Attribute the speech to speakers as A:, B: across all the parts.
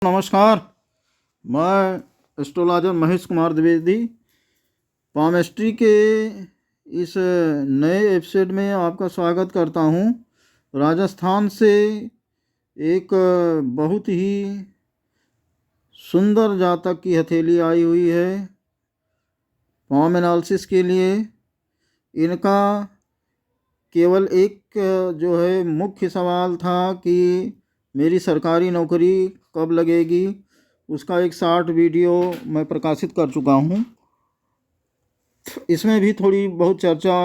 A: नमस्कार। मैं astrologer Mahesh Kumar Dwivedi palmistry के इस नए एपिसोड में आपका स्वागत करता हूं। राजस्थान से एक बहुत ही सुंदर जातक की हथेली आई हुई है पाम एनालिसिस के लिए। इनका केवल एक जो है मुख्य सवाल था कि मेरी सरकारी नौकरी कब लगेगी। उसका एक शॉर्ट वीडियो मैं प्रकाशित कर चुका हूँ। इसमें भी थोड़ी बहुत चर्चा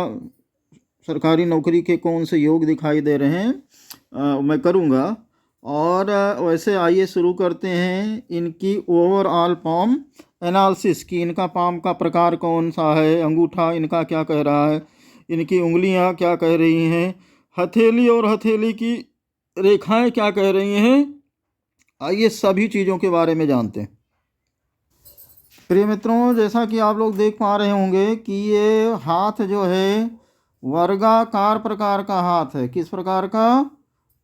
A: सरकारी नौकरी के कौन से योग दिखाई दे रहे हैं मैं करूँगा। और वैसे आइए शुरू करते हैं इनकी ओवरऑल पाम एनालिसिस की। इनका पाम का प्रकार कौन सा है, अंगूठा इनका क्या कह रहा है, इनकी उंगलियां क्या कह रही हैं, हथेली और हथेली की रेखाएं क्या कह रही हैं। आइए सभी चीज़ों के बारे में जानते हैं। प्रिय मित्रों, जैसा कि आप लोग देख पा रहे होंगे कि ये हाथ जो है वर्गाकार प्रकार का हाथ है। किस प्रकार का?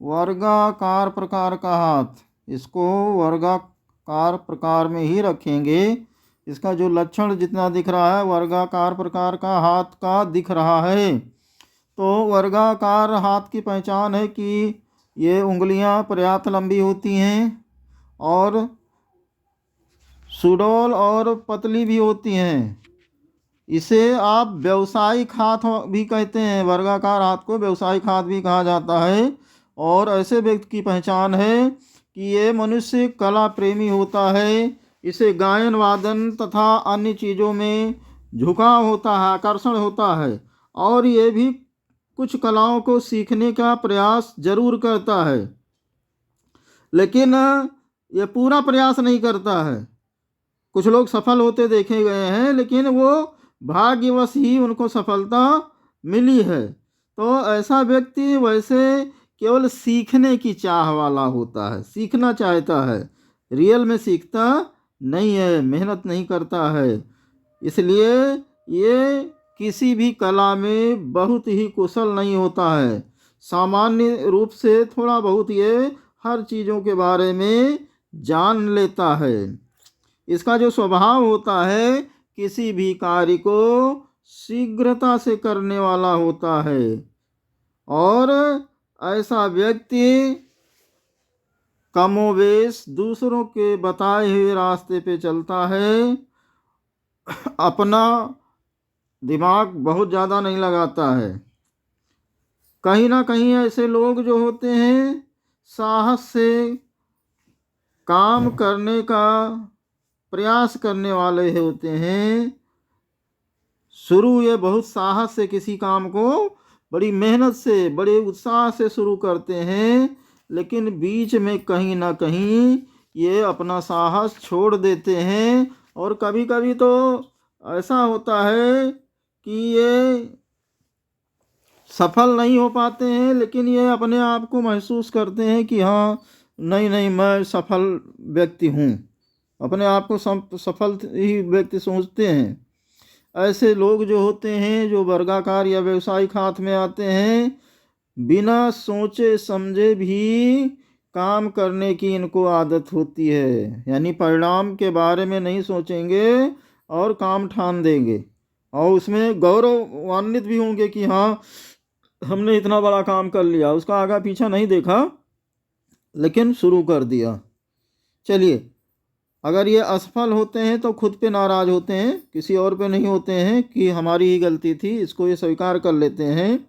A: वर्गाकार प्रकार का हाथ। इसको वर्गाकार प्रकार में ही रखेंगे। इसका जो लक्षण जितना दिख रहा है वर्गाकार प्रकार का हाथ का दिख रहा है। तो वर्गाकार हाथ की पहचान है कि ये उंगलियां पर्याप्त लंबी होती हैं और सुडौल और पतली भी होती हैं। इसे आप व्यावसायिक हाथ भी कहते हैं। वर्गाकार हाथ को व्यावसायिक हाथ भी कहा जाता है। और ऐसे व्यक्ति की पहचान है कि ये मनुष्य कला प्रेमी होता है। इसे गायन वादन तथा अन्य चीज़ों में झुकाव होता है, आकर्षण होता है। और ये भी कुछ कलाओं को सीखने का प्रयास जरूर करता है, लेकिन ये पूरा प्रयास नहीं करता है। कुछ लोग सफल होते देखे गए हैं, लेकिन वो भाग्यवश ही उनको सफलता मिली है। तो ऐसा व्यक्ति वैसे केवल सीखने की चाह वाला होता है, सीखना चाहता है, रियल में सीखता नहीं है, मेहनत नहीं करता है। इसलिए ये किसी भी कला में बहुत ही कुशल नहीं होता है। सामान्य रूप से थोड़ा बहुत ये हर चीज़ों के बारे में जान लेता है। इसका जो स्वभाव होता है किसी भी कार्य को शीघ्रता से करने वाला होता है। और ऐसा व्यक्ति कमोवेश दूसरों के बताए हुए रास्ते पे चलता है। अपना दिमाग बहुत ज़्यादा नहीं लगाता है। कहीं ना कहीं ऐसे लोग जो होते हैं साहस से काम करने का प्रयास करने वाले होते हैं। शुरू ये बहुत साहस से किसी काम को बड़ी मेहनत से बड़े उत्साह से शुरू करते हैं, लेकिन बीच में कहीं ना कहीं ये अपना साहस छोड़ देते हैं। और कभी कभी तो ऐसा होता है कि ये सफल नहीं हो पाते हैं, लेकिन ये अपने आप को महसूस करते हैं कि हाँ नहीं नहीं मैं सफल व्यक्ति हूँ। अपने आप को सफल ही व्यक्ति सोचते हैं। ऐसे लोग जो होते हैं जो वर्गाकार या व्यवसायिक हाथ में आते हैं, बिना सोचे समझे भी काम करने की इनको आदत होती है। यानी परिणाम के बारे में नहीं सोचेंगे और काम ठान देंगे और उसमें गौरवान्वित भी होंगे कि हाँ हमने इतना बड़ा काम कर लिया। उसका आगा पीछा नहीं देखा, लेकिन शुरू कर दिया। चलिए, अगर ये असफल होते हैं तो खुद पे नाराज़ होते हैं, किसी और पे नहीं होते हैं कि हमारी ही गलती थी, इसको ये स्वीकार कर लेते हैं।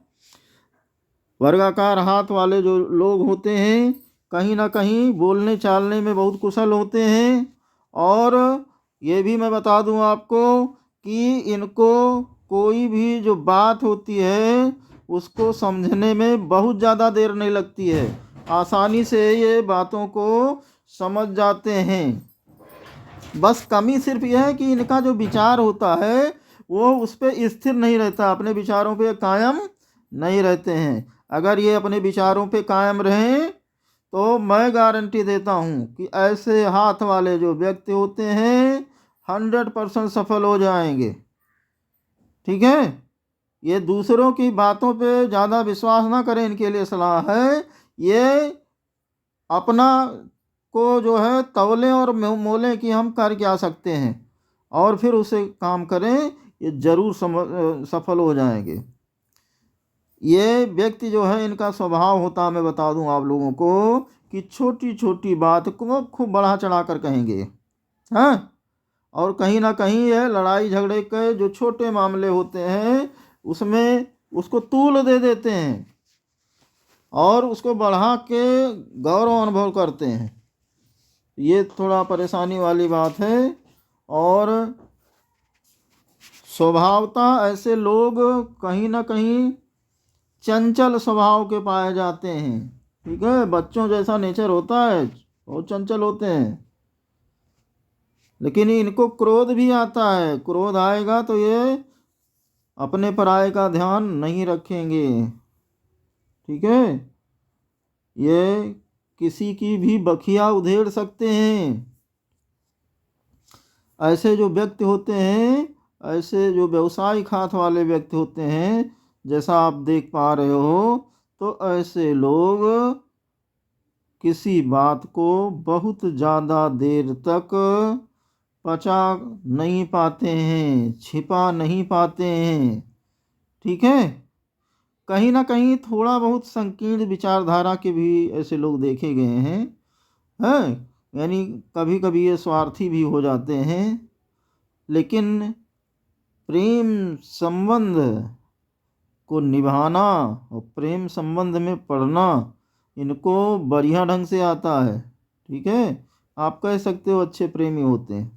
A: वर्गाकार हाथ वाले जो लोग होते हैं कहीं ना कहीं बोलने चालने में बहुत कुशल होते हैं। और ये भी मैं बता दूं आपको कि इनको कोई भी जो बात होती है उसको समझने में बहुत ज़्यादा देर नहीं लगती है। आसानी से ये बातों को समझ जाते हैं। बस कमी सिर्फ यह है कि इनका जो विचार होता है वो उस पर स्थिर नहीं रहता, अपने विचारों पे कायम नहीं रहते हैं। अगर ये अपने विचारों पे कायम रहें तो मैं गारंटी देता हूँ कि ऐसे हाथ वाले जो व्यक्ति होते हैं 100% सफल हो जाएंगे। ठीक है, ये दूसरों की बातों पे ज़्यादा विश्वास ना करें, इनके लिए सलाह है। ये अपना को जो है तौलें और मोलें कि हम कर क्या सकते हैं और फिर उसे काम करें, ये जरूर सफल हो जाएंगे। ये व्यक्ति जो है इनका स्वभाव होता, मैं बता दूं आप लोगों को, कि छोटी छोटी बात को खूब बढ़ा चढ़ा कर कहेंगे। हाँ, और कहीं ना कहीं ये लड़ाई झगड़े के जो छोटे मामले होते हैं उसमें उसको तूल दे देते हैं और उसको बढ़ा के गौरव अनुभव करते हैं। ये थोड़ा परेशानी वाली बात है। और स्वभावतः ऐसे लोग कहीं ना कहीं चंचल स्वभाव के पाए जाते हैं। ठीक है, बच्चों जैसा नेचर होता है, बहुत चंचल होते हैं। लेकिन इनको क्रोध भी आता है, क्रोध आएगा तो ये अपने पराये का ध्यान नहीं रखेंगे। ठीक है, ये किसी की भी बखिया उधेड़ सकते हैं। ऐसे जो व्यक्ति होते हैं, ऐसे जो व्यवसायिक हाथ वाले व्यक्ति होते हैं, जैसा आप देख पा रहे हो, तो ऐसे लोग किसी बात को बहुत ज़्यादा देर तक पचा नहीं पाते हैं, छिपा नहीं पाते हैं। ठीक है, कहीं ना कहीं थोड़ा बहुत संकीर्ण विचारधारा के भी ऐसे लोग देखे गए हैं। यानी कभी कभी ये स्वार्थी भी हो जाते हैं। लेकिन प्रेम संबंध को निभाना और प्रेम संबंध में पड़ना इनको बढ़िया ढंग से आता है। ठीक है, आप कह सकते हो अच्छे प्रेमी होते हैं।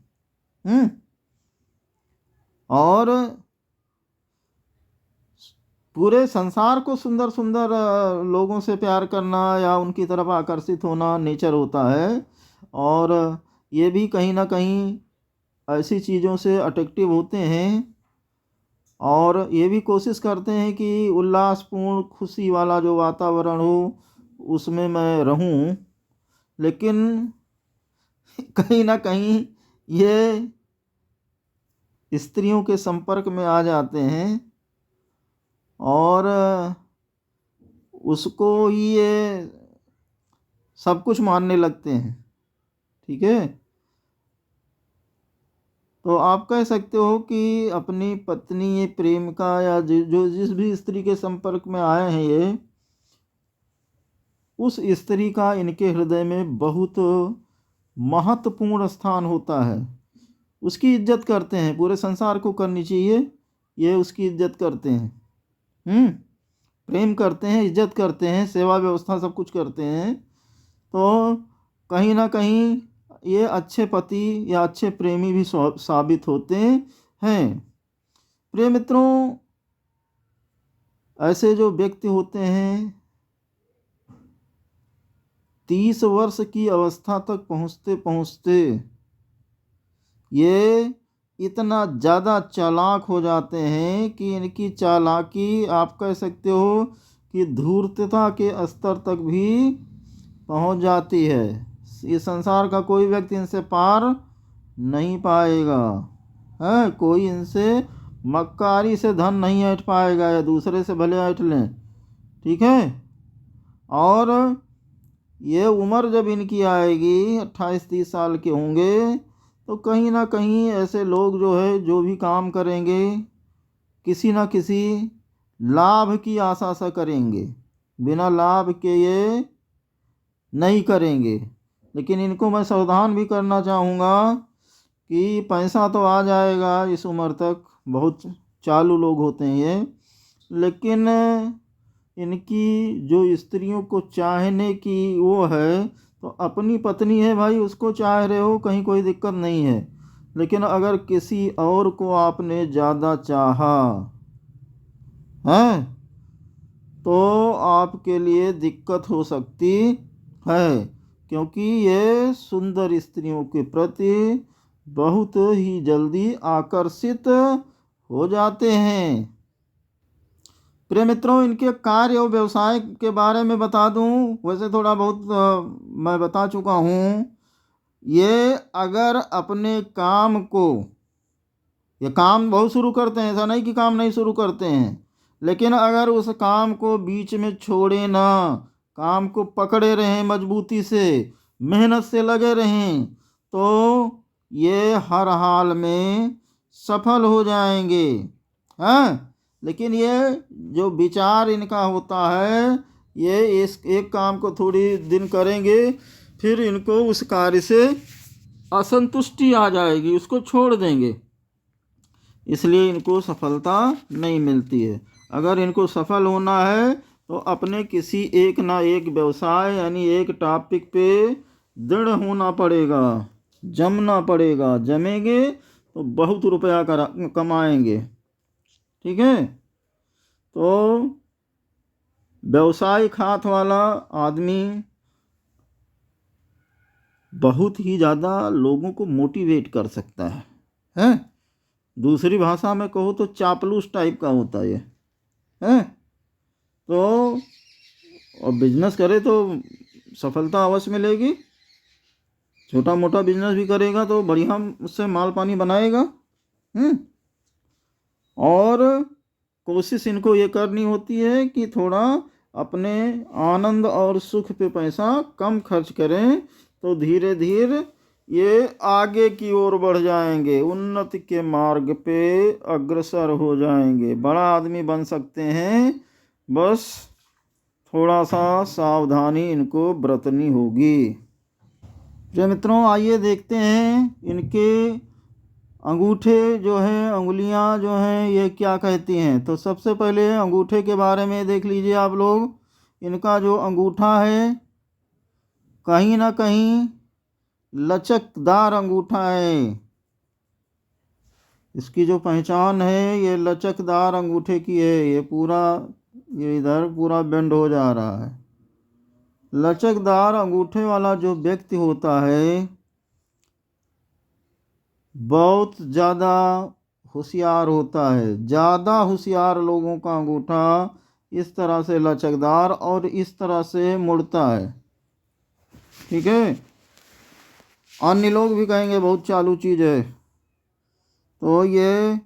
A: और पूरे संसार को सुंदर सुंदर लोगों से प्यार करना या उनकी तरफ आकर्षित होना नेचर होता है। और ये भी कहीं ना कहीं ऐसी चीज़ों से अट्रैक्टिव होते हैं और ये भी कोशिश करते हैं कि उल्लासपूर्ण खुशी वाला जो वातावरण हो उसमें मैं रहूं। लेकिन कहीं ना कहीं ये स्त्रियों के संपर्क में आ जाते हैं और उसको ही ये सब कुछ मानने लगते हैं। ठीक है, तो आप कह सकते हो कि अपनी पत्नी प्रेमिका या जो जिस भी स्त्री के संपर्क में आए हैं ये, उस स्त्री का इनके हृदय में बहुत महत्वपूर्ण स्थान होता है। उसकी इज्जत करते हैं, पूरे संसार को करनी चाहिए, ये उसकी इज्जत करते हैं। प्रेम करते हैं, इज्जत करते हैं, सेवा व्यवस्था सब कुछ करते हैं। तो कहीं ना कहीं ये अच्छे पति या अच्छे प्रेमी भी साबित होते हैं। प्रिय मित्रों, ऐसे जो व्यक्ति होते हैं 30 वर्ष की अवस्था तक पहुँचते पहुँचते ये इतना ज़्यादा चालाक हो जाते हैं कि इनकी चालाकी आप कह सकते हो कि धूर्तता के स्तर तक भी पहुंच जाती है। ये संसार का कोई व्यक्ति इनसे पार नहीं पाएगा। है, कोई इनसे मक्कारी से धन नहीं ऐंठ पाएगा, या दूसरे से भले ऐंठ लें। ठीक है, और ये उम्र जब इनकी आएगी 28-30 साल के होंगे, तो कहीं ना कहीं ऐसे लोग जो है जो भी काम करेंगे किसी ना किसी लाभ की आशा से करेंगे, बिना लाभ के ये नहीं करेंगे। लेकिन इनको मैं सावधान भी करना चाहूँगा कि पैसा तो आ जाएगा इस उम्र तक, बहुत चालू लोग होते हैं ये, लेकिन इनकी जो स्त्रियों को चाहने की वो है, तो अपनी पत्नी है भाई, उसको चाह रहे हो, कहीं कोई दिक्कत नहीं है। लेकिन अगर किसी और को आपने ज़्यादा चाहा है तो आपके लिए दिक्कत हो सकती है, क्योंकि ये सुंदर स्त्रियों के प्रति बहुत ही जल्दी आकर्षित हो जाते हैं। प्रिय मित्रों, इनके कार्य और व्यवसाय के बारे में बता दूं, वैसे थोड़ा बहुत मैं बता चुका हूं। ये अगर अपने काम को, ये काम बहुत शुरू करते हैं, ऐसा नहीं कि काम नहीं शुरू करते हैं, लेकिन अगर उस काम को बीच में छोड़े ना, काम को पकड़े रहें मजबूती से, मेहनत से लगे रहें तो ये हर हाल में सफल हो जाएंगे। हाँ, लेकिन ये जो विचार इनका होता है, ये इस एक काम को थोड़ी दिन करेंगे, फिर इनको उस कार्य से असंतुष्टि आ जाएगी, उसको छोड़ देंगे, इसलिए इनको सफलता नहीं मिलती है। अगर इनको सफल होना है तो अपने किसी एक ना एक व्यवसाय यानी एक टॉपिक पे दृढ़ होना पड़ेगा, जमना पड़ेगा। जमेंगे तो बहुत रुपया कमाएंगे। ठीक है, तो व्यवसाय खात वाला आदमी बहुत ही ज़्यादा लोगों को मोटिवेट कर सकता है? दूसरी भाषा में कहो तो चापलूस टाइप का होता है है। तो और बिजनेस करे तो सफलता अवश्य मिलेगी। छोटा मोटा बिजनेस भी करेगा तो बढ़िया उससे माल पानी बनाएगा। और कोशिश इनको ये करनी होती है कि थोड़ा अपने आनंद और सुख पे पैसा कम खर्च करें, तो धीरे धीरे ये आगे की ओर बढ़ जाएंगे, उन्नति के मार्ग पे अग्रसर हो जाएंगे, बड़ा आदमी बन सकते हैं। बस थोड़ा सा सावधानी इनको बरतनी होगी। प्रिय मित्रों, आइए देखते हैं इनके अंगूठे जो हैं, अंगुलियां जो हैं, ये क्या कहती हैं। तो सबसे पहले अंगूठे के बारे में देख लीजिए आप लोग। इनका जो अंगूठा है कहीं ना कहीं लचकदार अंगूठा है। इसकी जो पहचान है ये लचकदार अंगूठे की है। ये पूरा ये इधर पूरा बेंड हो जा रहा है। लचकदार अंगूठे वाला जो व्यक्ति होता है बहुत ज़्यादा होशियार होता है। ज़्यादा होशियार लोगों का अंगूठा इस तरह से लचकदार और इस तरह से मुड़ता है। ठीक है, अन्य लोग भी कहेंगे बहुत चालू चीज़ है। तो ये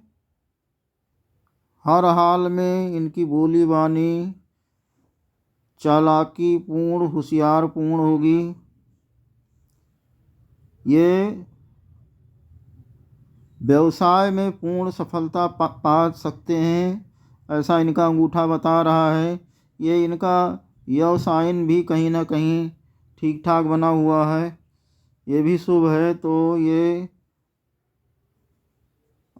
A: हर हाल में इनकी बोली बानी चालाकी पूर्ण होशियार पूर्ण होगी। ये व्यवसाय में पूर्ण सफलता पा सकते हैं, ऐसा इनका अंगूठा बता रहा है। ये इनका व्यवसाय भी कहीं ना कहीं ठीक ठाक बना हुआ है, ये भी शुभ है। तो ये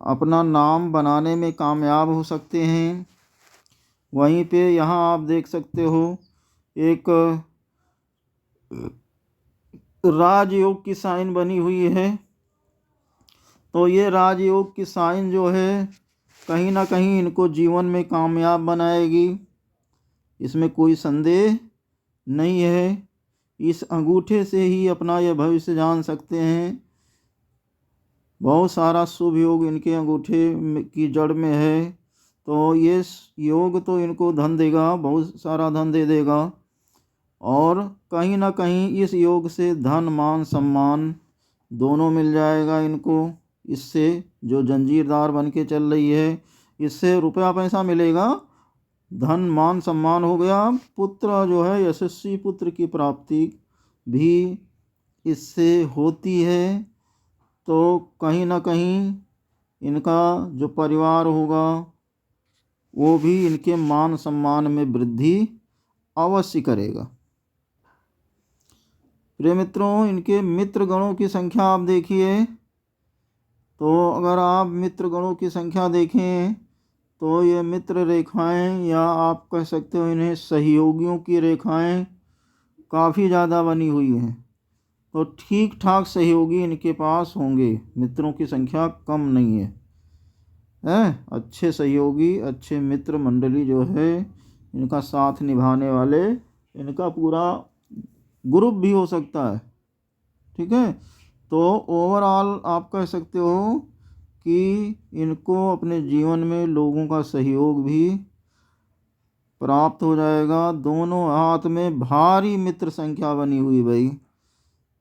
A: अपना नाम बनाने में कामयाब हो सकते हैं। वहीं पे यहाँ आप देख सकते हो एक राजयोग की साइन बनी हुई है। तो ये राजयोग की साइन जो है कहीं ना कहीं इनको जीवन में कामयाब बनाएगी, इसमें कोई संदेह नहीं है। इस अंगूठे से ही अपना यह भविष्य जान सकते हैं। बहुत सारा शुभ योग इनके अंगूठे की जड़ में है। तो ये योग तो इनको धन देगा, बहुत सारा धन दे देगा। और कहीं ना कहीं इस योग से धन मान सम्मान दोनों मिल जाएगा इनको। इससे जो जंजीरदार बन के चल रही है, इससे रुपया पैसा मिलेगा, धन मान सम्मान हो गया। पुत्र जो है यशस्वी पुत्र की प्राप्ति भी इससे होती है। तो कहीं ना कहीं इनका जो परिवार होगा वो भी इनके मान सम्मान में वृद्धि अवश्य करेगा। प्रिय मित्रों, इनके मित्र गणों की संख्या आप देखिए। तो अगर आप मित्र गणों की संख्या देखें तो ये मित्र रेखाएं, या आप कह सकते हो इन्हें सहयोगियों की रेखाएं काफ़ी ज़्यादा बनी हुई हैं। तो ठीक ठाक सहयोगी इनके पास होंगे, मित्रों की संख्या कम नहीं है। अच्छे सहयोगी, अच्छे मित्र मंडली जो है, इनका साथ निभाने वाले, इनका पूरा ग्रुप भी हो सकता है। ठीक है, तो ओवरऑल आप कह सकते हो कि इनको अपने जीवन में लोगों का सहयोग भी प्राप्त हो जाएगा। दोनों हाथ में भारी मित्र संख्या बनी हुई भाई।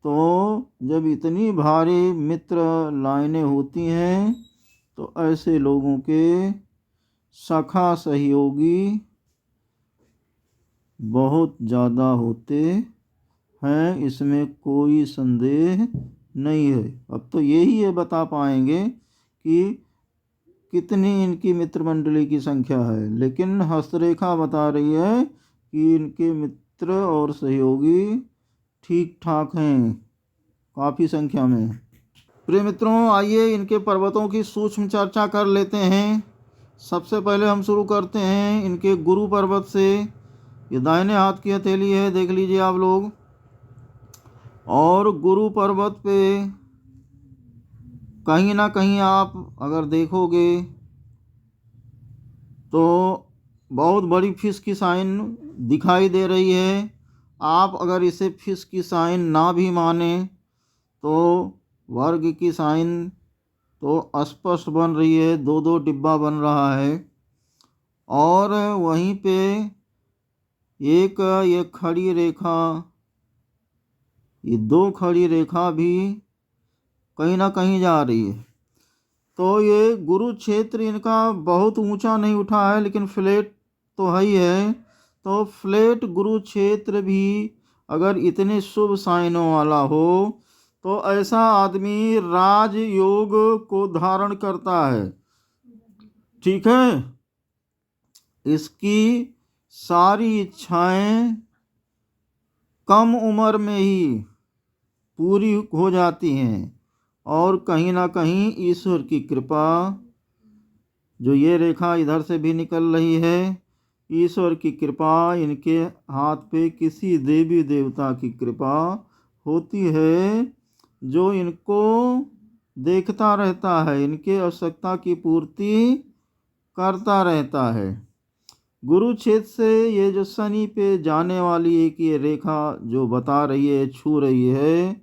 A: तो जब इतनी भारी मित्र लाइनें होती हैं तो ऐसे लोगों के सखा सहयोगी बहुत ज़्यादा होते हैं, इसमें कोई संदेह नहीं है। अब तो यही ये बता पाएंगे कि कितनी इनकी मित्र मंडली की संख्या है, लेकिन हस्तरेखा बता रही है कि इनके मित्र और सहयोगी ठीक ठाक हैं, काफ़ी संख्या में। प्रिय मित्रों, आइए इनके पर्वतों की सूक्ष्म चर्चा कर लेते हैं। सबसे पहले हम शुरू करते हैं इनके गुरु पर्वत से। ये दाहिने हाथ की हथेली है, देख लीजिए आप लोग। और गुरु पर्वत पे कहीं ना कहीं आप अगर देखोगे तो बहुत बड़ी फिश की साइन दिखाई दे रही है। आप अगर इसे फिश की साइन ना भी माने तो वर्ग की साइन तो स्पष्ट बन रही है, दो दो डिब्बा बन रहा है। और वहीं पे एक ये खड़ी रेखा, ये दो खड़ी रेखा भी कहीं ना कहीं जा रही है। तो ये गुरु क्षेत्र इनका बहुत ऊंचा नहीं उठा है, लेकिन फ्लैट तो है ही है। तो फ्लैट गुरु क्षेत्र भी अगर इतने शुभ साइनों वाला हो तो ऐसा आदमी राजयोग को धारण करता है। ठीक है, इसकी सारी इच्छाएं कम उम्र में ही पूरी हो जाती हैं। और कहीं ना कहीं ईश्वर की कृपा, जो ये रेखा इधर से भी निकल रही है, ईश्वर की कृपा, इनके हाथ पे किसी देवी देवता की कृपा होती है जो इनको देखता रहता है, इनके आवश्यकता की पूर्ति करता रहता है। गुरु क्षेत्र से ये जो शनि पे जाने वाली एक ये रेखा जो बता रही है, छू रही है,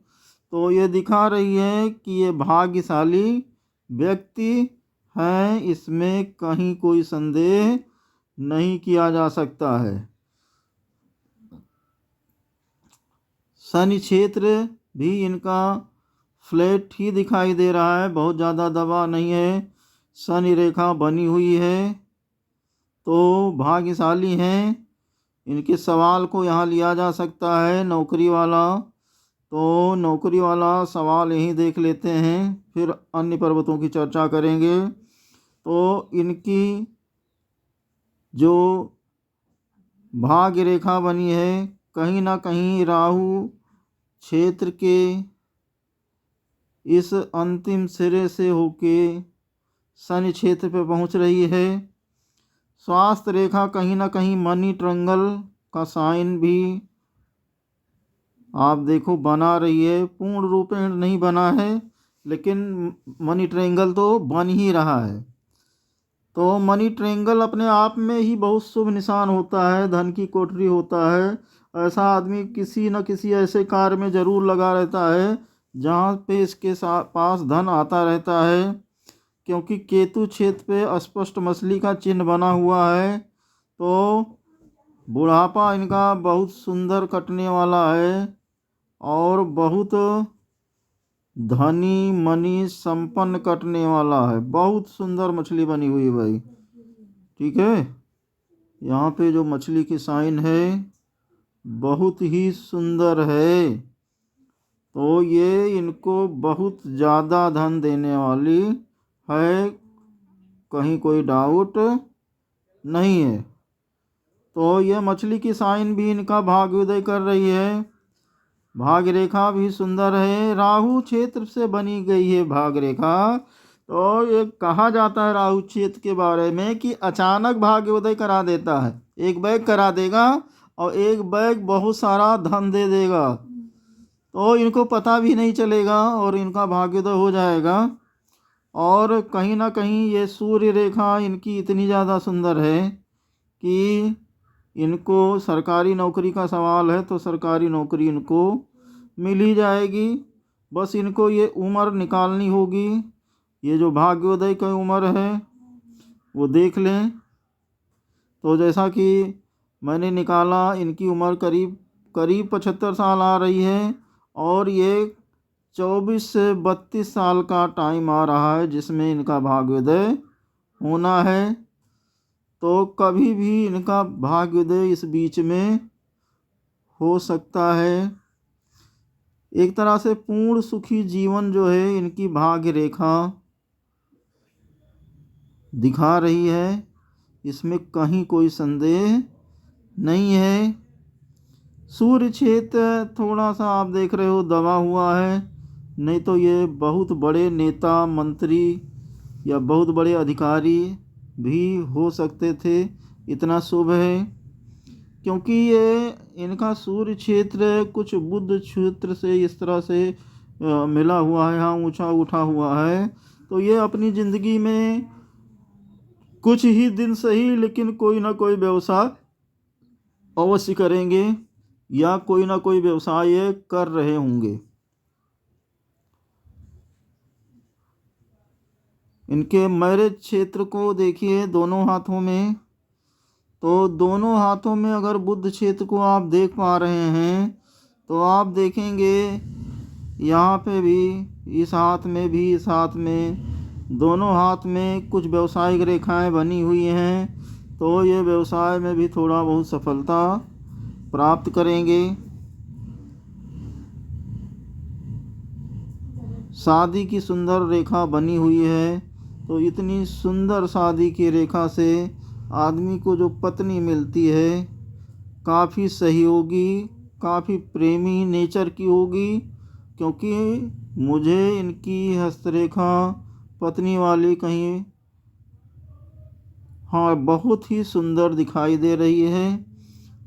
A: तो ये दिखा रही है कि ये भाग्यशाली व्यक्ति हैं, इसमें कहीं कोई संदेह नहीं किया जा सकता है। शनि क्षेत्र भी इनका फ्लैट ही दिखाई दे रहा है, बहुत ज़्यादा दबा नहीं है, शनि रेखा बनी हुई है, तो भाग्यशाली हैं। इनके सवाल को यहाँ लिया जा सकता है, नौकरी वाला। तो नौकरी वाला सवाल यहीं देख लेते हैं, फिर अन्य पर्वतों की चर्चा करेंगे। तो इनकी जो भाग्य रेखा बनी है, कहीं ना कहीं राहु क्षेत्र के इस अंतिम सिरे से होके शनि क्षेत्र पे पहुंच रही है। स्वास्थ्य रेखा कहीं ना कहीं मनी ट्रंगल का साइन भी आप देखो बना रही है, पूर्ण रूप में नहीं बना है, लेकिन मनी ट्रायंगल तो बन ही रहा है। तो मनी ट्रायंगल अपने आप में ही बहुत शुभ निशान होता है, धन की कोठरी होता है। ऐसा आदमी किसी न किसी ऐसे कार्य में ज़रूर लगा रहता है जहाँ पे इसके पास धन आता रहता है, क्योंकि केतु क्षेत्र पे स्पष्ट मछली का चिन्ह बना हुआ है। तो बुढ़ापा इनका बहुत सुंदर कटने वाला है और बहुत धनी मनी संपन्न कटने वाला है। बहुत सुंदर मछली बनी हुई है भाई। ठीक है, यहाँ पे जो मछली की साइन है बहुत ही सुंदर है। तो ये इनको बहुत ज़्यादा धन देने वाली है, कहीं कोई डाउट नहीं है। तो यह मछली की साइन भी इनका भाग्योदय कर रही है। भाग रेखा भी सुंदर है, राहु क्षेत्र से बनी गई है भाग रेखा। तो ये कहा जाता है राहु क्षेत्र के बारे में कि अचानक भाग्योदय करा देता है, एक बैग करा देगा और एक बैग बहुत सारा धन दे देगा, तो इनको पता भी नहीं चलेगा और इनका भाग्योदय हो जाएगा। और कहीं ना कहीं ये सूर्य रेखा इनकी इतनी ज़्यादा सुंदर है कि इनको सरकारी नौकरी का सवाल है तो सरकारी नौकरी इनको मिल ही जाएगी। बस इनको ये उम्र निकालनी होगी, ये जो भाग्योदय की उम्र है वो देख लें। तो जैसा कि मैंने निकाला, इनकी उम्र करीब 75 साल आ रही है और ये 24 से 32 साल का टाइम आ रहा है जिसमें इनका भाग्योदय होना है। तो कभी भी इनका भाग्योदय इस बीच में हो सकता है। एक तरह से पूर्ण सुखी जीवन जो है इनकी भाग्य रेखा दिखा रही है, इसमें कहीं कोई संदेह नहीं है। सूर्य क्षेत्र थोड़ा सा आप देख रहे हो दबा हुआ है, नहीं तो ये बहुत बड़े नेता मंत्री या बहुत बड़े अधिकारी भी हो सकते थे, इतना शुभ है। क्योंकि ये इनका सूर्य क्षेत्र कुछ बुध क्षेत्र से इस तरह से मिला हुआ है, यहाँ ऊंचा उठा हुआ है। तो ये अपनी ज़िंदगी में कुछ ही दिन सही लेकिन कोई ना कोई व्यवसाय अवश्य करेंगे या कोई ना कोई व्यवसाय ये कर रहे होंगे। इनके मैरिज क्षेत्र को देखिए दोनों हाथों में, तो दोनों हाथों में अगर बुध क्षेत्र को आप देख पा रहे हैं तो आप देखेंगे यहाँ पे भी, इस हाथ में भी, इस हाथ में, दोनों हाथ में कुछ व्यवसायिक रेखाएं बनी हुई हैं। तो ये व्यवसाय में भी थोड़ा बहुत सफलता प्राप्त करेंगे। शादी की सुंदर रेखा बनी हुई है, तो इतनी सुंदर शादी की रेखा से आदमी को जो पत्नी मिलती है काफ़ी सहयोगी, काफ़ी प्रेमी नेचर की होगी। क्योंकि मुझे इनकी हस्तरेखा पत्नी वाली कहीं बहुत ही सुंदर दिखाई दे रही है।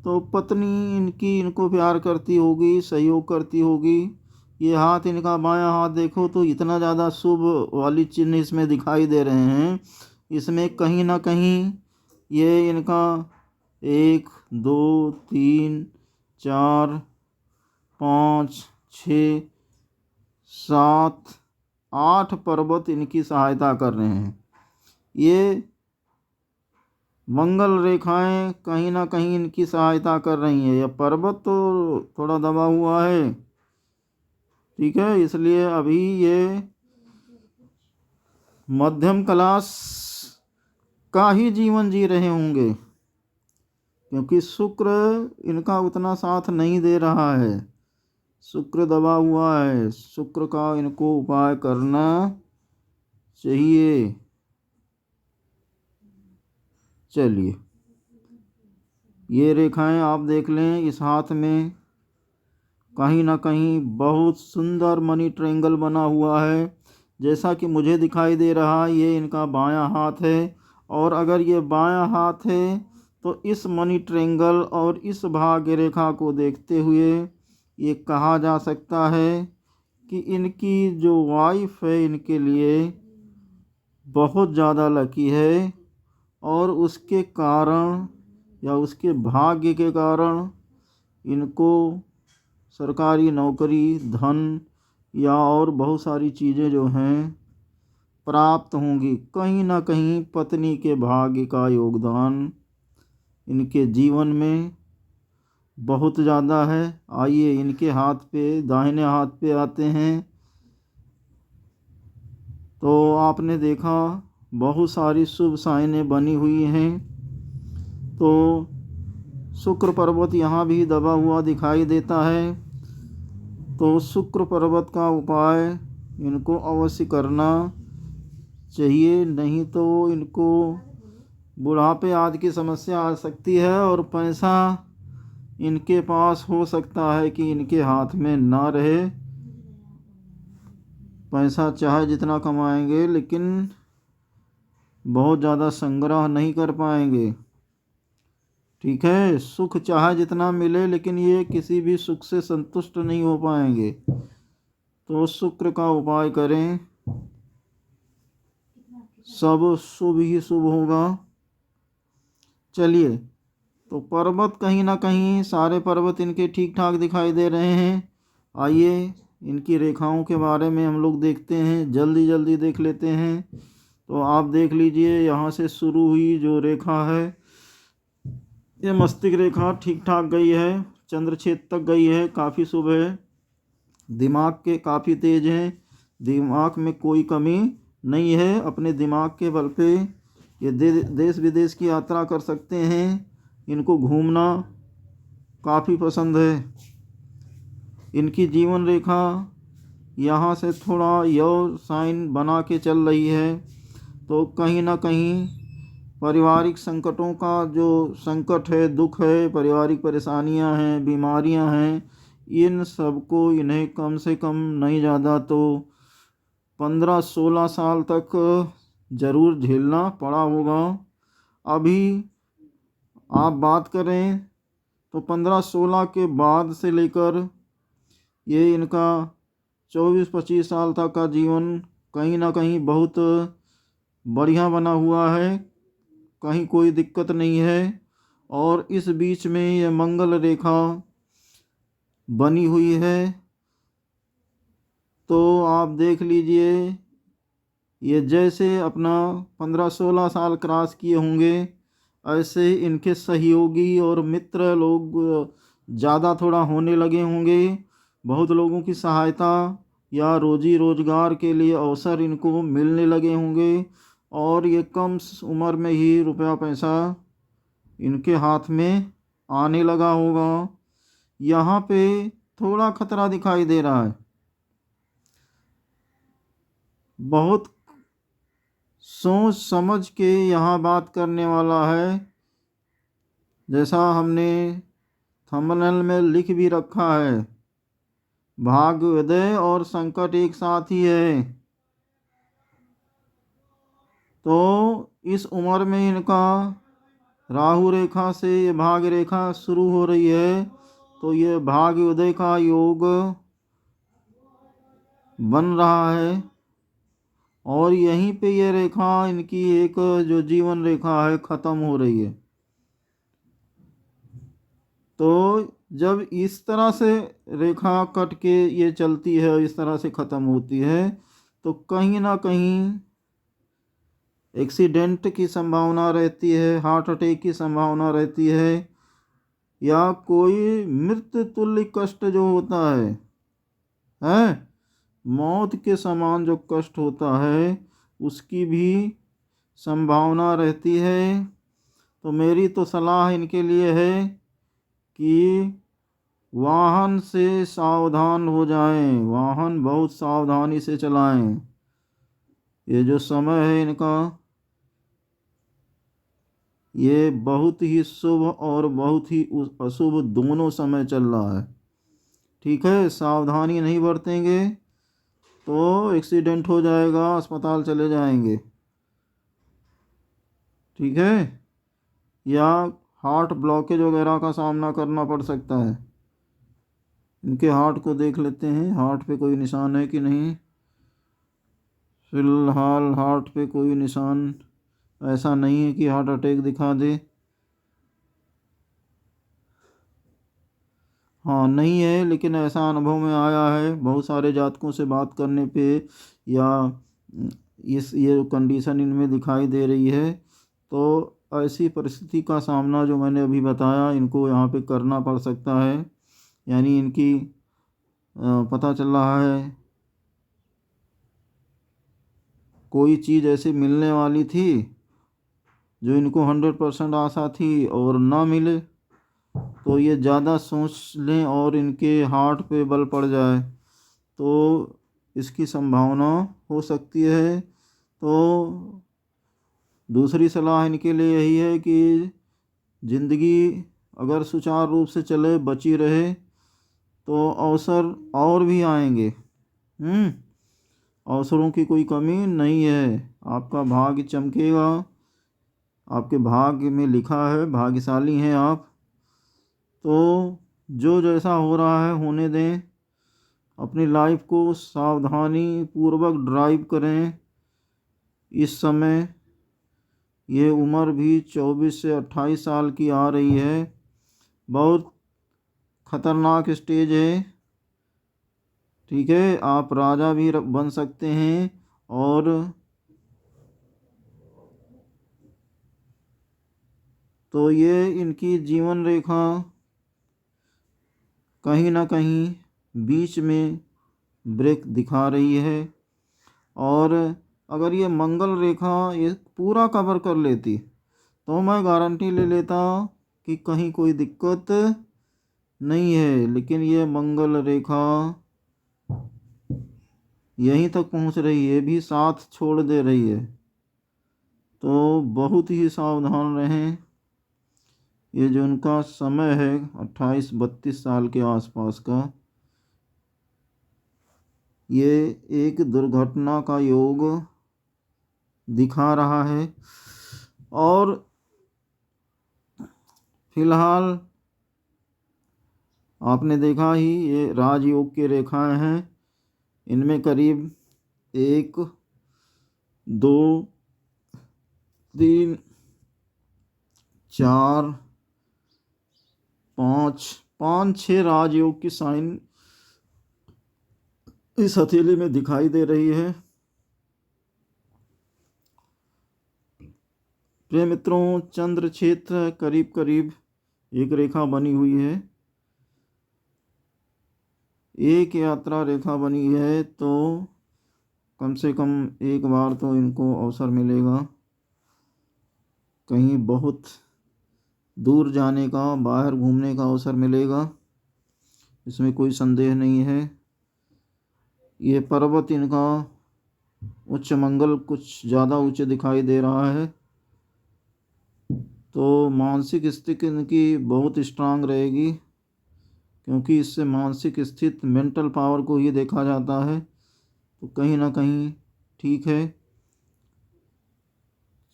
A: तो पत्नी इनकी इनको प्यार करती होगी, सहयोग करती होगी। ये हाथ इनका बायां हाथ देखो तो इतना ज़्यादा शुभ वाली चिन्ह इसमें दिखाई दे रहे हैं। इसमें कहीं ना कहीं ये इनका 1 2 3 4 5 6 7 8 पर्वत इनकी सहायता कर रहे हैं। ये मंगल रेखाएं कहीं ना कहीं इनकी सहायता कर रही हैं। यह पर्वत तो थोड़ा दबा हुआ है, ठीक है, इसलिए अभी ये मध्यम क्लास का ही जीवन जी रहे होंगे, क्योंकि शुक्र इनका उतना साथ नहीं दे रहा है, शुक्र दबा हुआ है। शुक्र का इनको उपाय करना चाहिए। चलिए, ये रेखाएं आप देख लें, इस हाथ में कहीं ना कहीं बहुत सुंदर मनी ट्रायंगल बना हुआ है, जैसा कि मुझे दिखाई दे रहा है। ये इनका बायां हाथ है, और अगर ये बायां हाथ है तो इस मनी ट्रायंगल और इस भाग्य रेखा को देखते हुए ये कहा जा सकता है कि इनकी जो वाइफ है इनके लिए बहुत ज़्यादा लकी है, और उसके कारण या उसके भाग्य के कारण इनको सरकारी नौकरी, धन या और बहुत सारी चीज़ें जो हैं प्राप्त होंगी। कहीं ना कहीं पत्नी के भाग्य का योगदान इनके जीवन में बहुत ज़्यादा है। आइए इनके हाथ पे, दाहिने हाथ पे आते हैं, तो आपने देखा बहुत सारी शुभ साइनें बनी हुई हैं। तो शुक्र पर्वत यहाँ भी दबा हुआ दिखाई देता है, तो शुक्र पर्वत का उपाय इनको अवश्य करना चाहिए, नहीं तो इनको बुढ़ापे आदि की समस्या आ सकती है, और पैसा इनके पास हो सकता है कि इनके हाथ में ना रहे। पैसा चाहे जितना कमाएंगे लेकिन बहुत ज़्यादा संग्रह नहीं कर पाएंगे, ठीक है। सुख चाहे जितना मिले लेकिन ये किसी भी सुख से संतुष्ट नहीं हो पाएंगे। तो शुक्र का उपाय करें, सब शुभ ही शुभ होगा। चलिए, तो पर्वत कहीं ना कहीं सारे पर्वत इनके ठीक ठाक दिखाई दे रहे हैं। आइए इनकी रेखाओं के बारे में हम लोग देखते हैं, जल्दी जल्दी देख लेते हैं। तो आप देख लीजिए, यहाँ से शुरू हुई जो रेखा है ये मस्तिष्क रेखा ठीक ठाक गई है, चंद्र क्षेत्र तक गई है, काफ़ी शुभ है। दिमाग के काफ़ी तेज हैं, दिमाग में कोई कमी नहीं है। अपने दिमाग के बल पे ये देश विदेश की यात्रा कर सकते हैं। इनको घूमना काफ़ी पसंद है। इनकी जीवन रेखा यहाँ से थोड़ा यो साइन बना के चल रही है, तो कहीं ना कहीं पारिवारिक संकटों का जो संकट है, दुख है, पारिवारिक परेशानियां हैं, बीमारियां हैं, इन सबको इन्हें कम से कम नहीं ज़्यादा तो 15-16 साल तक ज़रूर झेलना पड़ा होगा। अभी आप बात करें तो 15-16 के बाद से लेकर ये इनका 24-25 साल तक का जीवन कहीं ना कहीं बहुत बढ़िया बना हुआ है, कहीं कोई दिक्कत नहीं है। और इस बीच में ये मंगल रेखा बनी हुई है, तो आप देख लीजिए, ये जैसे अपना 15-16 साल क्रॉस किए होंगे, ऐसे इनके सहयोगी और मित्र लोग ज़्यादा थोड़ा होने लगे होंगे। बहुत लोगों की सहायता या रोजी रोजगार के लिए अवसर इनको मिलने लगे होंगे, और ये कम उम्र में ही रुपया पैसा इनके हाथ में आने लगा होगा। यहाँ पे थोड़ा खतरा दिखाई दे रहा है, बहुत सोच समझ के यहाँ बात करने वाला है। जैसा हमने थंबनेल में लिख भी रखा है, भाग्योदय और संकट एक साथ ही है। तो इस उम्र में इनका राहु रेखा से ये भाग्य रेखा शुरू हो रही है, तो ये भाग्योदय का योग बन रहा है। और यहीं पे ये रेखा इनकी एक जो जीवन रेखा है ख़त्म हो रही है। तो जब इस तरह से रेखा कट के ये चलती है, इस तरह से ख़त्म होती है, तो कहीं ना कहीं एक्सीडेंट की संभावना रहती है, हार्ट अटैक की संभावना रहती है, या कोई मृत्यु तुल्य कष्ट जो होता है मौत के समान जो कष्ट होता है, उसकी भी संभावना रहती है। तो मेरी तो सलाह इनके लिए है कि वाहन से सावधान हो जाएं, वाहन बहुत सावधानी से चलाएं। ये जो समय है इनका, ये बहुत ही शुभ और बहुत ही अशुभ दोनों समय चल रहा है। ठीक है, सावधानी नहीं बरतेंगे तो एक्सीडेंट हो जाएगा, अस्पताल चले जाएंगे। ठीक है, या हार्ट ब्लॉकेज वगैरह का सामना करना पड़ सकता है। इनके हार्ट को देख लेते हैं, हार्ट पे कोई निशान है कि नहीं। फिलहाल हार्ट पे कोई निशान ऐसा नहीं है कि हार्ट अटैक दिखा दे। हाँ, नहीं है, लेकिन ऐसा अनुभव में आया है बहुत सारे जातकों से बात करने पे, या इस ये कंडीशन इनमें दिखाई दे रही है। तो ऐसी परिस्थिति का सामना जो मैंने अभी बताया इनको यहाँ पे करना पड़ सकता है। यानी इनकी पता चल रहा है कोई चीज़ ऐसी मिलने वाली थी जो इनको 100% आशा थी और ना मिले, तो ये ज़्यादा सोच लें और इनके हार्ट पे बल पड़ जाए तो इसकी संभावना हो सकती है। तो दूसरी सलाह इनके लिए यही है कि ज़िंदगी अगर सुचारू रूप से चले, बची रहे, तो अवसर और भी आएंगे। अवसरों की कोई कमी नहीं है, आपका भाग्य चमकेगा, आपके भाग्य में लिखा है, भाग्यशाली हैं आप। तो जो जैसा हो रहा है होने दें, अपनी लाइफ को सावधानी पूर्वक ड्राइव करें। इस समय ये उम्र भी 24 से 28 साल की आ रही है, बहुत ख़तरनाक स्टेज है। ठीक है, आप राजा भी बन सकते हैं। और तो ये इनकी जीवन रेखा कहीं ना कहीं बीच में ब्रेक दिखा रही है। और अगर ये मंगल रेखा ये पूरा कवर कर लेती तो मैं गारंटी ले लेता कि कहीं कोई दिक्कत नहीं है, लेकिन ये मंगल रेखा यहीं तक पहुंच रही है, भी साथ छोड़ दे रही है। तो बहुत ही सावधान रहें। ये जो उनका समय है 28-32 साल के आसपास का, ये एक दुर्घटना का योग दिखा रहा है। और फिलहाल आपने देखा ही, ये राजयोग की रेखाएं हैं। इनमें करीब 1 2 3 4 5 6 राजयोग की साइन इस हथेली में दिखाई दे रही है। प्रिय मित्रों, चंद्र क्षेत्र करीब करीब एक रेखा बनी हुई है, एक यात्रा रेखा बनी है। तो कम से कम एक बार तो इनको अवसर मिलेगा कहीं बहुत दूर जाने का, बाहर घूमने का अवसर मिलेगा, इसमें कोई संदेह नहीं है। ये पर्वत इनका उच्च मंगल कुछ ज़्यादा उच्च दिखाई दे रहा है। तो मानसिक स्थिति इनकी बहुत स्ट्रांग रहेगी, क्योंकि इससे मानसिक स्थिति, मेंटल पावर को ही देखा जाता है। तो कहीं ना कहीं ठीक है।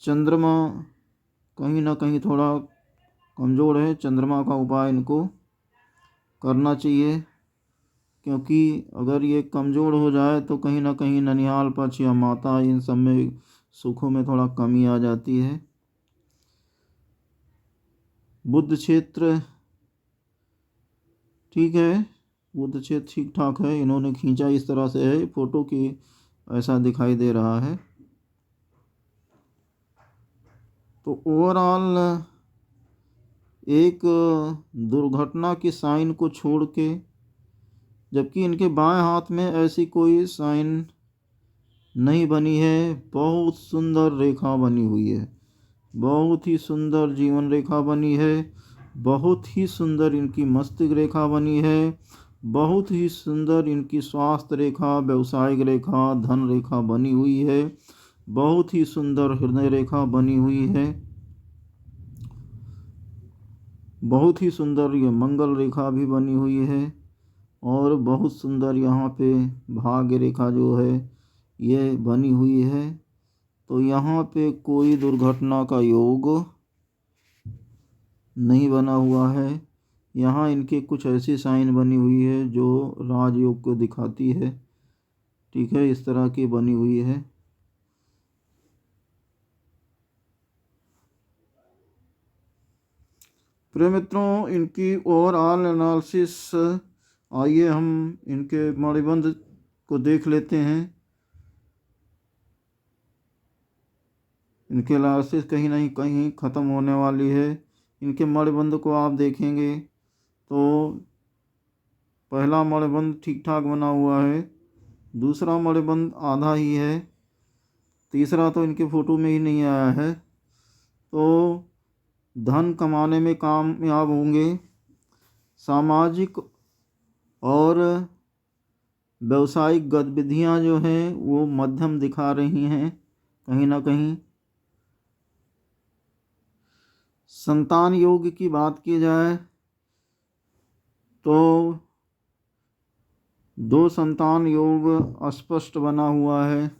A: चंद्रमा कहीं ना कहीं थोड़ा कमज़ोर है, चंद्रमा का उपाय इनको करना चाहिए, क्योंकि अगर ये कमज़ोर हो जाए तो कहीं ना कहीं ननिहाल पक्ष या माता, इन सब में सुखों में थोड़ा कमी आ जाती है। बुध क्षेत्र ठीक है, बुध क्षेत्र ठीक ठाक है। इन्होंने खींचा इस तरह से है, फोटो की ऐसा दिखाई दे रहा है। तो ओवरऑल एक दुर्घटना की साइन को छोड़ के, जबकि इनके बाएं हाथ में ऐसी कोई साइन नहीं बनी है, बहुत सुंदर रेखा बनी हुई है, बहुत ही सुंदर जीवन रेखा बनी है, बहुत ही सुंदर इनकी मस्तिष्क रेखा बनी है, बहुत ही सुंदर इनकी स्वास्थ्य रेखा, व्यवसायिक रेखा, धन रेखा बनी हुई है, बहुत ही सुंदर हृदय रेखा बनी हुई है, बहुत ही सुंदर ये मंगल रेखा भी बनी हुई है, और बहुत सुंदर यहाँ पे भाग्य रेखा जो है ये बनी हुई है। तो यहाँ पे कोई दुर्घटना का योग नहीं बना हुआ है। यहाँ इनके कुछ ऐसी साइन बनी हुई है जो राजयोग को दिखाती है। ठीक है, इस तरह की बनी हुई है। प्रिय मित्रों, इनकी ओवरऑल एनालिसिस, आइए हम इनके मणिबंध को देख लेते हैं। इनके एनालिसिस कहीं ना कहीं ख़त्म होने वाली है। इनके मणिबंध को आप देखेंगे तो पहला मणिबंध ठीक ठाक बना हुआ है, दूसरा मणिबंध आधा ही है, तीसरा तो इनके फ़ोटो में ही नहीं आया है। तो धन कमाने में कामयाब होंगे, सामाजिक और व्यवसायिक गतिविधियां जो हैं वो मध्यम दिखा रही हैं कहीं ना कहीं। संतान योग की बात की जाए तो 2 संतान योग स्पष्ट बना हुआ है,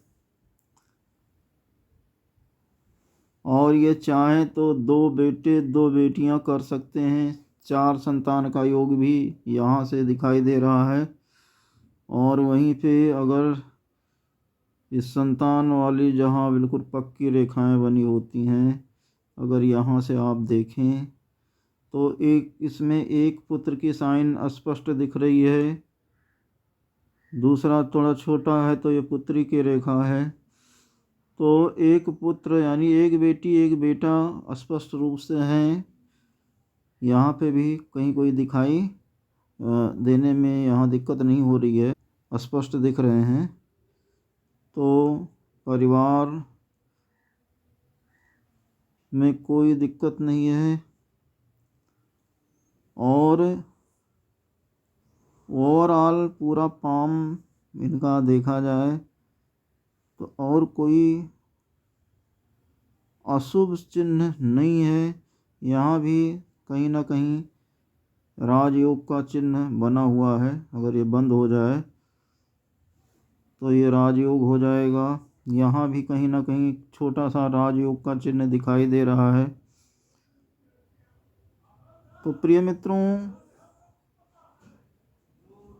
A: और ये चाहें तो 2 बेटे 2 बेटियां कर सकते हैं। 4 संतान का योग भी यहाँ से दिखाई दे रहा है। और वहीं पे अगर इस संतान वाली जहाँ बिल्कुल पक्की रेखाएं बनी होती हैं, अगर यहाँ से आप देखें तो एक इसमें एक पुत्र की साइन स्पष्ट दिख रही है, दूसरा थोड़ा छोटा है तो ये पुत्री की रेखा है। तो एक पुत्र यानी एक बेटी एक बेटा स्पष्ट रूप से हैं। यहाँ पे भी कहीं कोई दिखाई देने में यहाँ दिक्कत नहीं हो रही है, स्पष्ट दिख रहे हैं। तो परिवार में कोई दिक्कत नहीं है। और ओवरऑल पूरा पाम इनका देखा जाए तो और कोई अशुभ चिन्ह नहीं है। यहाँ भी कहीं ना कहीं राजयोग का चिन्ह बना हुआ है। अगर ये बंद हो जाए तो ये राजयोग हो जाएगा। यहाँ भी कहीं ना कहीं छोटा सा राजयोग का चिन्ह दिखाई दे रहा है। तो प्रिय मित्रों,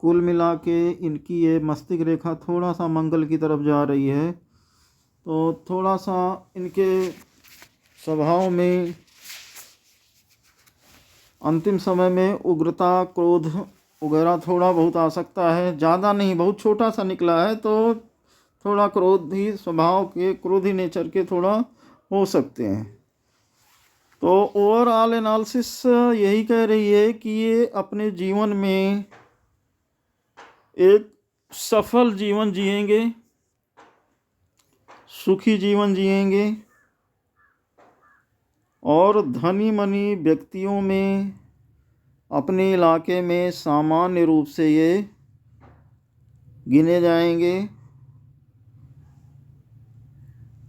A: कुल मिला के इनकी ये मस्तिष्क रेखा थोड़ा सा मंगल की तरफ जा रही है। तो थोड़ा सा इनके स्वभाव में अंतिम समय में उग्रता, क्रोध वगैरह थोड़ा बहुत आ सकता है। ज़्यादा नहीं, बहुत छोटा सा निकला है तो थोड़ा क्रोधी स्वभाव के, क्रोधी नेचर के थोड़ा हो सकते हैं। तो ओवरऑल एनालिसिस यही कह रही है कि ये अपने जीवन में एक सफल जीवन जिएंगे, सुखी जीवन जिएंगे और धनी मनी व्यक्तियों में अपने इलाके में सामान्य रूप से ये गिने जाएंगे।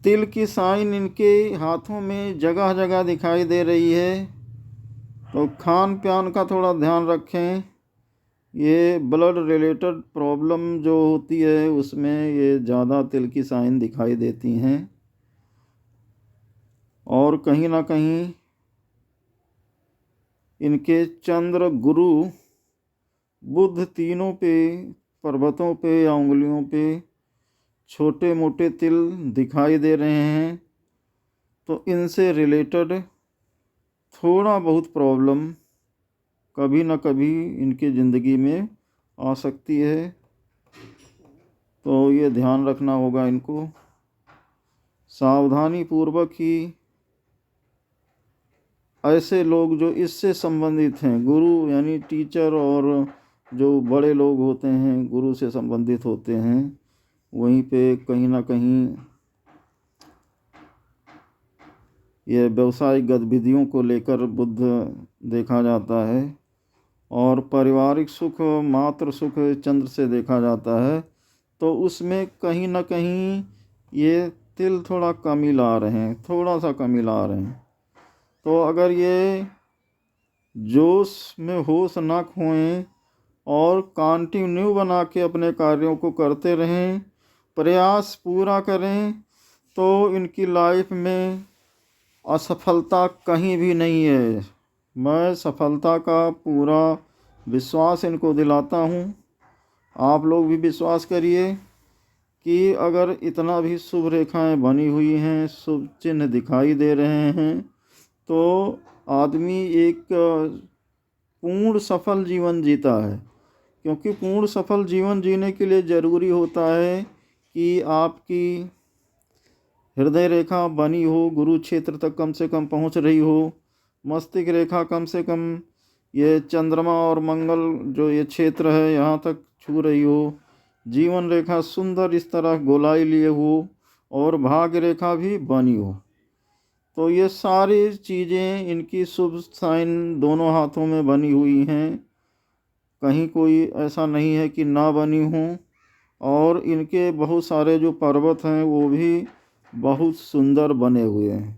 A: तिल की साइन इनके हाथों में जगह जगह दिखाई दे रही है। तो खान पान का थोड़ा ध्यान रखें। ये ब्लड रिलेटेड प्रॉब्लम जो होती है उसमें ये ज़्यादा तिल की साइन दिखाई देती हैं। और कहीं ना कहीं इनके चंद्र, गुरु, बुध तीनों पे, पर्वतों पे या उंगलियों पे छोटे मोटे तिल दिखाई दे रहे हैं। तो इनसे रिलेटेड थोड़ा बहुत प्रॉब्लम कभी ना कभी इनकी ज़िंदगी में आ सकती है। तो ये ध्यान रखना होगा इनको। सावधानी पूर्वक ही ऐसे लोग जो इससे संबंधित हैं, गुरु यानी टीचर और जो बड़े लोग होते हैं गुरु से संबंधित होते हैं, वहीं पे कहीं ना कहीं ये व्यवसायिक गतिविधियों को लेकर बुध देखा जाता है। और पारिवारिक सुख, मातृ सुख चंद्र से देखा जाता है। तो उसमें कहीं ना कहीं ये तिल थोड़ा कमी ला रहे हैं, थोड़ा सा कमी ला रहे हैं। तो अगर ये जोश में होश ना खोएं और कंटिन्यू बना के अपने कार्यों को करते रहें, प्रयास पूरा करें, तो इनकी लाइफ में असफलता कहीं भी नहीं है। मैं सफलता का पूरा विश्वास इनको दिलाता हूँ। आप लोग भी विश्वास करिए कि अगर इतना भी शुभ रेखाएं बनी हुई हैं, शुभ चिन्ह दिखाई दे रहे हैं, तो आदमी एक पूर्ण सफल जीवन जीता है। क्योंकि पूर्ण सफल जीवन जीने के लिए ज़रूरी होता है कि आपकी हृदय रेखा बनी हो, गुरु क्षेत्र तक कम से कम पहुंच रही हो, मस्तिष्क रेखा कम से कम ये चंद्रमा और मंगल जो ये क्षेत्र है यहाँ तक छू रही हो, जीवन रेखा सुंदर इस तरह गोलाई लिए हो और भाग्य रेखा भी बनी हो। तो ये सारी चीज़ें इनकी शुभ साइन दोनों हाथों में बनी हुई हैं। कहीं कोई ऐसा नहीं है कि ना बनी हों। और इनके बहुत सारे जो पर्वत हैं वो भी बहुत सुंदर बने हुए हैं।